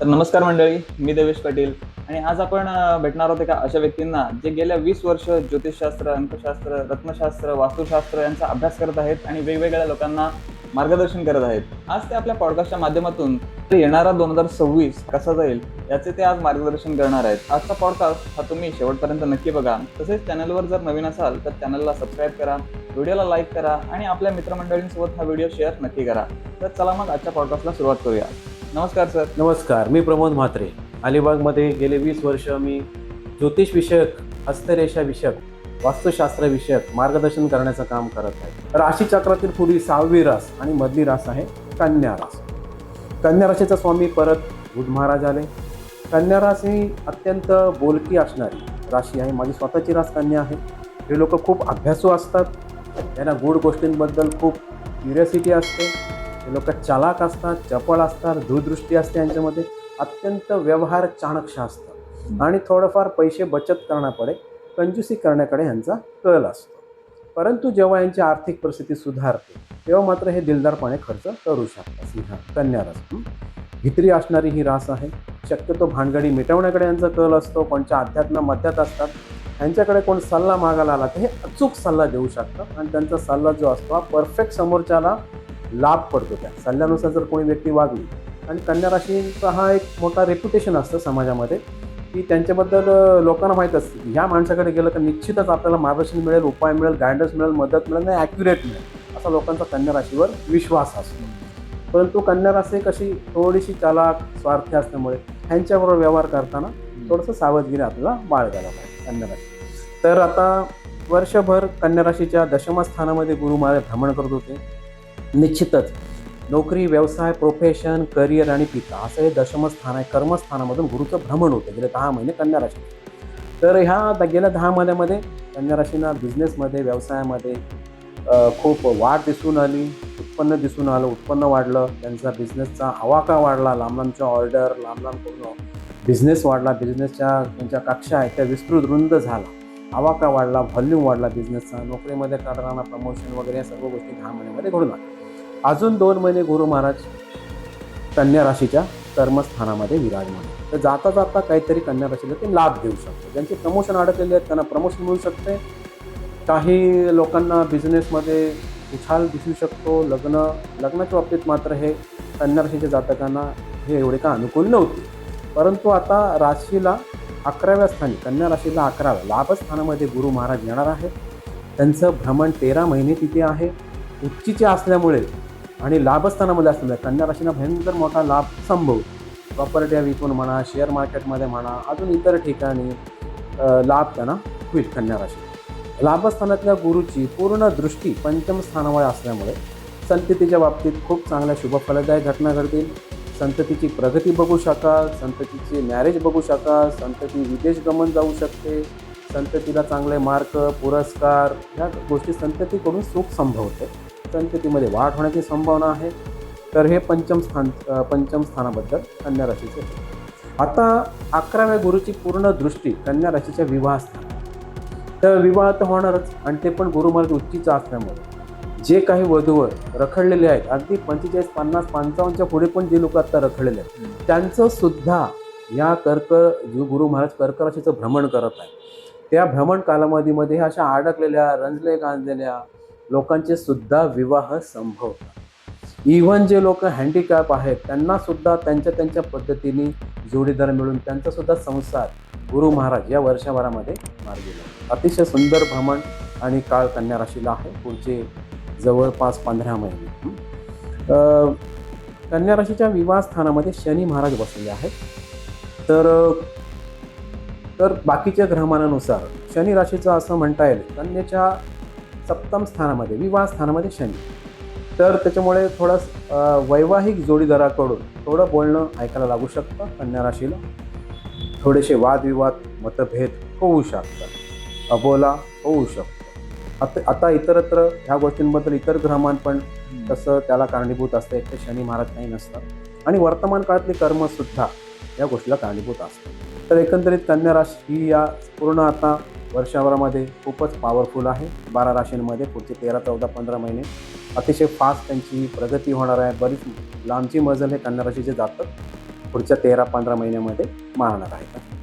तर नमस्कार मंडळी, मी देवेश पाटील आणि आज आपण भेटणार आहोत एका अशा व्यक्तींना जे गेल्या 20 वर्ष ज्योतिषशास्त्र, अंकशास्त्र, रत्नशास्त्र, वास्तुशास्त्र यांचा अभ्यास करत आहेत आणि वेगवेगळ्या लोकांना मार्गदर्शन करत आहेत. आज ते आपल्या पॉडकास्टच्या माध्यमातून येणारा 2026 कसा जाईल याचे ते आज मार्गदर्शन करणार आहेत. आजचा पॉडकास्ट हा तुम्ही शेवटपर्यंत नक्की बघा. तसेच चॅनलवर जर नवीन असाल तर चॅनलला सबस्क्राईब करा, व्हिडिओला लाईक करा आणि आपल्या मित्रमंडळींसोबत हा व्हिडिओ शेअर नक्की करा. तर चला मग आजच्या पॉडकास्टला सुरुवात करूया. नमस्कार सर. नमस्कार, मी प्रमोद म्हात्रे. अलिबागमध्ये गेले 20 वर्ष मी ज्योतिष विषयक, हस्तरेषा विषयक, वास्तुशास्त्र विषयक मार्गदर्शन करण्याचं काम करत आहे. राशी चक्रातील पुढील 6वी रास आणि मधली रास आहे कन्या रास. कन्या राशीचा स्वामी परत बुध महाराज आले. कन्या रास ही अत्यंत बोलकी असणारी राशी आहे. माझी स्वतःची रास कन्या आहे. हे लोक खूप अभ्यासू असतात. त्यांना गूढ गोष्टींबद्दल खूप क्युरियोसिटी असते. हे लोक चालाक असतात, चपळ असतात, दूरदृष्टी असते यांच्यामध्ये. अत्यंत व्यवहार चाणक्य असतात आणि थोडंफार पैसे बचत करण्याकडे, कंजूसी करण्याकडे यांचा कल असतो. परंतु जेव्हा यांची आर्थिक परिस्थिती सुधारते तेव्हा मात्र हे दिलदारपणे खर्च करू शकतात. कन्या रास भित्री असणारी ही रास आहे. शक्यतो भानगडी मिटवण्याकडे यांचा कल असतो. कोणत्या अध्यात्म मध्यात असतात. यांच्याकडे कोण सल्ला मागायला आला तर हे अचूक सल्ला देऊ शकतात आणि त्यांचा सल्ला जो असतो हा परफेक्ट समोरच्याला लाभ पडतो. त्या सल्ल्यानुसार जर कोणी व्यक्ती वागली. आणि कन्या राशीचा हा एक मोठा रेप्युटेशन असतं समाजामध्ये की त्यांच्याबद्दल लोकांना माहीत असतं की ह्या माणसाकडे गेलं तर निश्चितच आपल्याला मार्गदर्शन मिळेल, उपाय मिळेल, गायडन्स मिळेल, मदत मिळेल, नाही ॲक्युरेट मिळेल, असा लोकांचा कन्या राशीवर विश्वास असतो. परंतु कन्या राशी कशी थोडीशी चालाक, स्वार्थी असल्यामुळे ह्यांच्याबरोबर व्यवहार करताना थोडंसं सावधगिरी आपल्याला बाळगायला पाहिजे कन्या राशी. तर आता वर्षभर कन्या राशीच्या दशमस्थानामध्ये गुरु महाराज भ्रमण करत होते. निश्चितच नोकरी, व्यवसाय, प्रोफेशन, करिअर आणि पिता असं हे दशमस्थान आहे. कर्मस्थानामधून गुरुचं भ्रमण होतं गेले 10 महिने कन्या राशी. तर ह्या गेल्या 10 महिन्यामध्ये कन्या राशींना बिझनेसमध्ये, व्यवसायामध्ये खूप वाढ दिसून आली. उत्पन्न दिसून आलं, उत्पन्न वाढलं. त्यांचा बिझनेसचा आवाका वाढला. लांब लांबच्या ऑर्डर, लांब लांब करून बिझनेस वाढला. बिझनेसच्या त्यांच्या कक्षा आहेत त्या विस्तृत रुंद झाला. आवाका वाढला, व्हॉल्यूम वाढला बिझनेसचा. नोकरीमध्ये करताना प्रमोशन वगैरे या सर्व गोष्टी 10 महिन्यामध्ये घडून आल्या. अजून 2 महिने गुरु महाराज कन्या राशीच्या कर्मस्थानामध्ये विराजमान. तर जाता जाता काहीतरी कन्या राशीला ते लाभ देऊ शकतो. ज्यांचे प्रमोशन अडकलेले आहेत त्यांना प्रमोशन मिळू शकते. काही लोकांना बिझनेसमध्ये उछाल दिसू शकतो. लग्नाच्या बाबतीत मात्र हे कन्या राशीच्या जातकांना हे एवढे का अनुकूल नव्हते. परंतु आता राशीला 11व्या स्थानी, कन्या राशीला 11व्या लाभस्थानामध्ये गुरु महाराज येणार आहेत. त्यांचं भ्रमण 13 महिने तिथे आहे. उच्चीचे असल्यामुळे आणि लाभस्थानामध्ये असल्यामुळे कन्या राशीला भयंकर मोठा लाभ संभवतो. प्रॉपर्ट्या विकून म्हणा, शेअर मार्केटमध्ये म्हणा, अजून इतर ठिकाणी लाभ त्यांना होईल कन्या राशी. लाभस्थानातल्या गुरुची पूर्ण दृष्टी पंचम स्थानावर असल्यामुळे संततीच्या बाबतीत खूप चांगल्या शुभफलदायक घटना घडतील. संततीची प्रगती बघू शकाल, संततीचे मॅरेज बघू शकाल, संतती विदेश गमन जाऊ शकते, संततीला चांगले मार्क, पुरस्कार ह्या गोष्टी संततीकडून सुख संभवते. संततीमध्ये वाढ होण्याची संभावना आहे. तर हे पंचम स्थानाबद्दल कन्या राशीचे. आता 11व्या गुरुची पूर्ण दृष्टी कन्या राशीच्या विवाहस्थान. तर विवाह तर होणारच आणि ते पण गुरु महाराज उच्चीचा असल्यामुळे जे काही वधूवर रखडलेले आहेत, अगदी 45, 50, 55च्या पुढे पण जे लोक आता रखडलेले आहेत त्यांचं सुद्धा या जो गुरु महाराज कर्क राशीचं भ्रमण करत आहे त्या भ्रमण कालावधीमध्ये अशा अडकलेल्या, रंजले गांजलेल्या लोकांचे सुद्धा विवाह संभवतात. इव्हन जे लोक हँडिकॅप आहेत त्यांना सुद्धा त्यांच्या पद्धतीने जोडीदार मिळून त्यांचा सुद्धा संसार गुरु महाराज या वर्षभरामध्ये मार्गी लावतात. अतिशय सुंदर भ्रमण आणि काळ कन्या राशीला आहे पुढचे जवळपास 15 महिने. कन्या राशीच्या विवाह स्थानामध्ये शनी महाराज बसलेले आहेत. तर बाकीच्या ग्रहमानानुसार शनी राशीचं असं म्हणता येईल कन्येच्या 7म स्थानामध्ये, विवाह स्थानामध्ये शनी. तर त्याच्यामुळे थोडं वैवाहिक जोडीदाराकडून थोडं बोलणं ऐकायला लागू शकतं कन्या राशीला. थोडेसे वादविवाद, मतभेद होऊ शकतात, अबोला होऊ शकतो. आता इतरत्र ह्या गोष्टींबद्दल इतर ग्रहमान पण तसं त्याला कारणीभूत असते. ते शनी महाराज काही नसतात आणि वर्तमान काळातली कर्मसुद्धा या गोष्टीला कारणीभूत असतात. तर एकंदरीत कन्या राशी ही या पूर्ण आता वर्षभरामध्ये खूपच पॉवरफुल आहे. 12 राशींमध्ये पुढचे 13, 14, 15 महिने अतिशय फास्ट त्यांची प्रगती होणार आहे. बरीच लांबची मजल हे कन्या राशीचे जातक पुढच्या 13-15 महिन्यामध्ये मारणार आहे.